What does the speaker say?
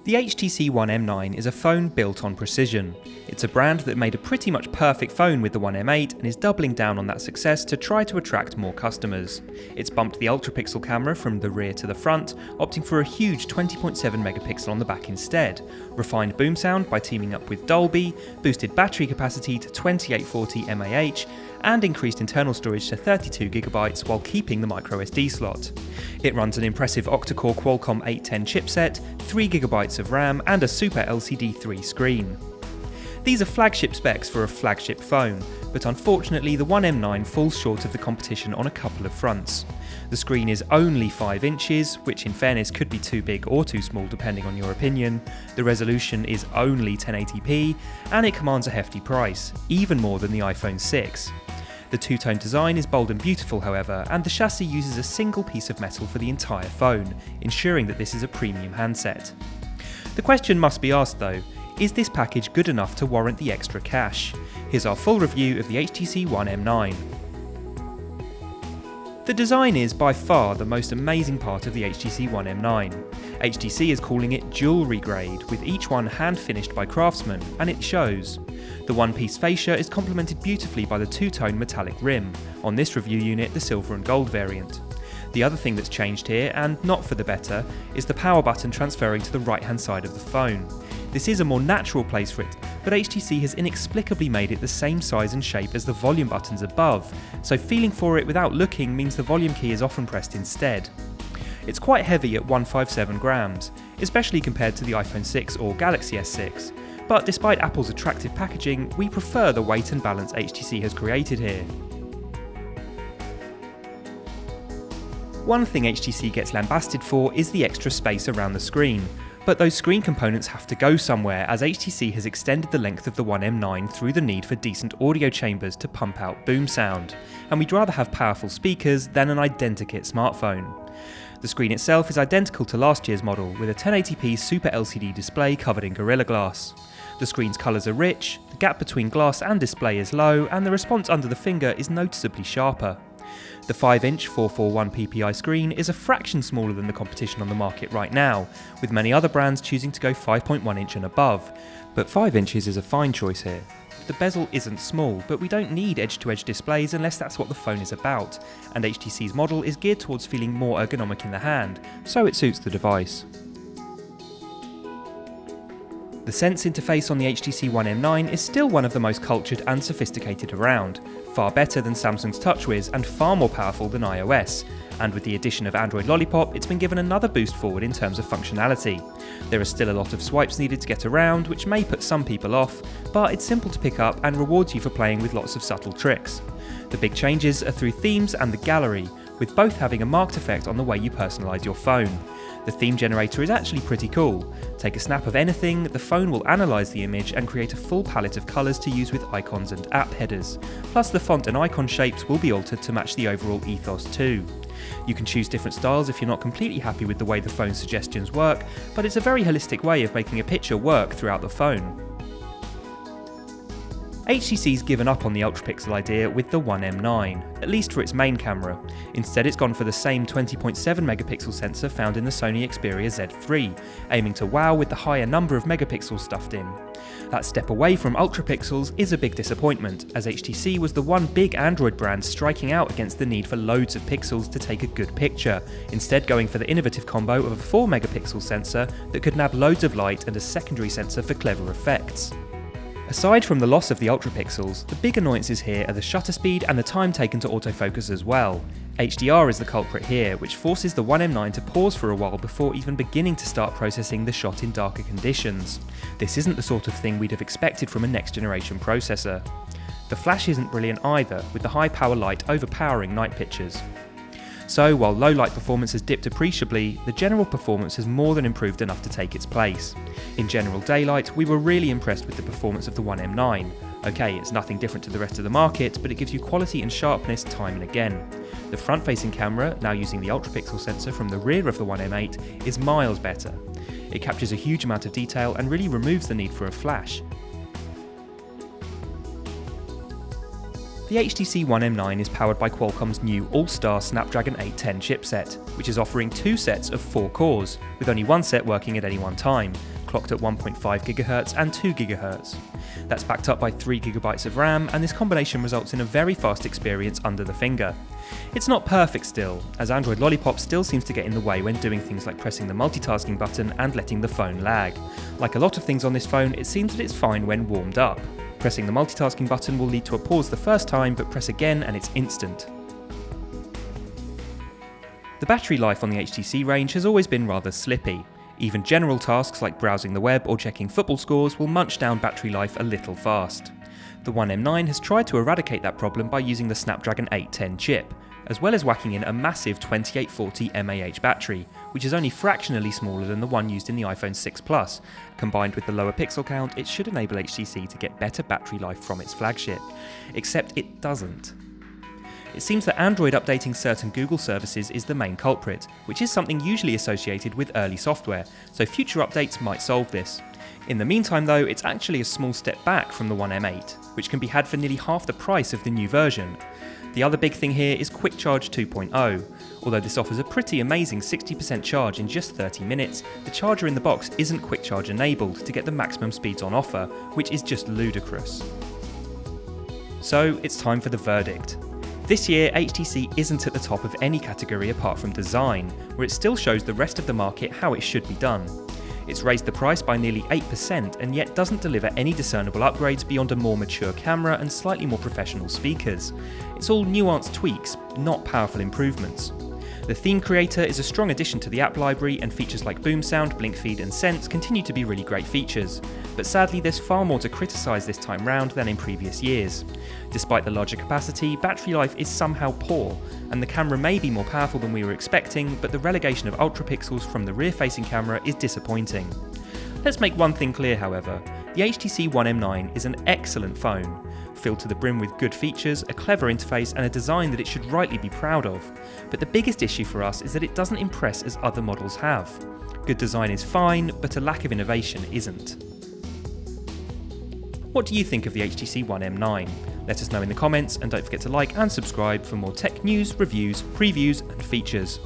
The HTC One M9 is a phone built on precision. It's a brand that made a pretty much perfect phone with the One M8 and is doubling down on that success to try to attract more customers. It's bumped the ultra-pixel camera from the rear to the front, opting for a huge 20.7 megapixel on the back instead, refined boom sound by teaming up with Dolby, boosted battery capacity to 2840 mAh, and increased internal storage to 32GB while keeping the microSD slot. It runs an impressive octa-core Qualcomm 810 chipset, 3GB of RAM, and a Super LCD 3 screen. These are flagship specs for a flagship phone, but unfortunately the One M9 falls short of the competition on a couple of fronts. The screen is only 5 inches, which in fairness could be too big or too small depending on your opinion. The resolution is only 1080p, and it commands a hefty price, even more than the iPhone 6. The two-tone design is bold and beautiful, however, and the chassis uses a single piece of metal for the entire phone, ensuring that this is a premium handset. The question must be asked though, is this package good enough to warrant the extra cash? Here's our full review of the HTC One M9. The design is by far the most amazing part of the HTC One M9. HTC is calling it jewellery grade, with each one hand-finished by craftsmen, and it shows. The one-piece fascia is complemented beautifully by the two-tone metallic rim, on this review unit the silver and gold variant. The other thing that's changed here, and not for the better, is the power button transferring to the right-hand side of the phone. This is a more natural place for it, but HTC has inexplicably made it the same size and shape as the volume buttons above, so feeling for it without looking means the volume key is often pressed instead. It's quite heavy at 157 grams, especially compared to the iPhone 6 or Galaxy S6, but despite Apple's attractive packaging, we prefer the weight and balance HTC has created here. One thing HTC gets lambasted for is the extra space around the screen, but those screen components have to go somewhere as HTC has extended the length of the One M9 through the need for decent audio chambers to pump out boom sound, and we'd rather have powerful speakers than an identikit smartphone. The screen itself is identical to last year's model, with a 1080p Super LCD display covered in Gorilla Glass. The screen's colours are rich, the gap between glass and display is low, and the response under the finger is noticeably sharper. The 5-inch 441 ppi screen is a fraction smaller than the competition on the market right now, with many other brands choosing to go 5.1 inch and above, but 5 inches is a fine choice here. The bezel isn't small, but we don't need edge-to-edge displays unless that's what the phone is about, and HTC's model is geared towards feeling more ergonomic in the hand, so it suits the device. The Sense interface on the HTC One M9 is still one of the most cultured and sophisticated around, far better than Samsung's TouchWiz and far more powerful than iOS, and with the addition of Android Lollipop it's been given another boost forward in terms of functionality. There are still a lot of swipes needed to get around, which may put some people off, but it's simple to pick up and rewards you for playing with lots of subtle tricks. The big changes are through themes and the gallery, with both having a marked effect on the way you personalise your phone. The theme generator is actually pretty cool. Take a snap of anything, the phone will analyse the image and create a full palette of colours to use with icons and app headers. Plus the font and icon shapes will be altered to match the overall ethos too. You can choose different styles if you're not completely happy with the way the phone's suggestions work, but it's a very holistic way of making a picture work throughout the phone. HTC's given up on the ultra-pixel idea with the One M9, at least for its main camera. Instead it's gone for the same 20.7 megapixel sensor found in the Sony Xperia Z3, aiming to wow with the higher number of megapixels stuffed in. That step away from ultra-pixels is a big disappointment, as HTC was the one big Android brand striking out against the need for loads of pixels to take a good picture, instead going for the innovative combo of a 4 megapixel sensor that could nab loads of light and a secondary sensor for clever effects. Aside from the loss of the ultra-pixels, the big annoyances here are the shutter speed and the time taken to autofocus as well. HDR is the culprit here, which forces the One M9 to pause for a while before even beginning to start processing the shot in darker conditions. This isn't the sort of thing we'd have expected from a next-generation processor. The flash isn't brilliant either, with the high-power light overpowering night pictures. So, while low light performance has dipped appreciably, the general performance has more than improved enough to take its place. In general daylight, we were really impressed with the performance of the One M9. Okay, it's nothing different to the rest of the market, but it gives you quality and sharpness time and again. The front-facing camera, now using the ultra-pixel sensor from the rear of the One M8, is miles better. It captures a huge amount of detail and really removes the need for a flash. The HTC One M9 is powered by Qualcomm's new all-star Snapdragon 810 chipset, which is offering 2 sets of 4 cores, with only one set working at any one time, clocked at 1.5 GHz and 2 GHz. That's backed up by 3 GB of RAM, and this combination results in a very fast experience under the finger. It's not perfect still, as Android Lollipop still seems to get in the way when doing things like pressing the multitasking button and letting the phone lag. Like a lot of things on this phone, it seems that it's fine when warmed up. Pressing the multitasking button will lead to a pause the first time, but press again and it's instant. The battery life on the HTC range has always been rather slippy. Even general tasks like browsing the web or checking football scores will munch down battery life a little fast. The One M9 has tried to eradicate that problem by using the Snapdragon 810 chip, as well as whacking in a massive 2840 mAh battery, which is only fractionally smaller than the one used in the iPhone 6 Plus. Combined with the lower pixel count, it should enable HTC to get better battery life from its flagship. Except it doesn't. It seems that Android updating certain Google services is the main culprit, which is something usually associated with early software, so future updates might solve this. In the meantime though, it's actually a small step back from the One M8, which can be had for nearly half the price of the new version. The other big thing here is Quick Charge 2.0. Although this offers a pretty amazing 60% charge in just 30 minutes, the charger in the box isn't Quick Charge enabled to get the maximum speeds on offer, which is just ludicrous. So it's time for the verdict. This year, HTC isn't at the top of any category apart from design, where it still shows the rest of the market how it should be done. It's raised the price by nearly 8% and yet doesn't deliver any discernible upgrades beyond a more mature camera and slightly more professional speakers. It's all nuanced tweaks, not powerful improvements. The theme creator is a strong addition to the app library, and features like Boom Sound, Blink Feed and Sense continue to be really great features. But sadly, there's far more to criticise this time round than in previous years. Despite the larger capacity, battery life is somehow poor, and the camera may be more powerful than we were expecting, but the relegation of ultra-pixels from the rear-facing camera is disappointing. Let's make one thing clear, however. The HTC One M9 is an excellent phone, filled to the brim with good features, a clever interface and a design that it should rightly be proud of. But the biggest issue for us is that it doesn't impress as other models have. Good design is fine, but a lack of innovation isn't. What do you think of the HTC One M9? Let us know in the comments, and don't forget to like and subscribe for more tech news, reviews, previews and features.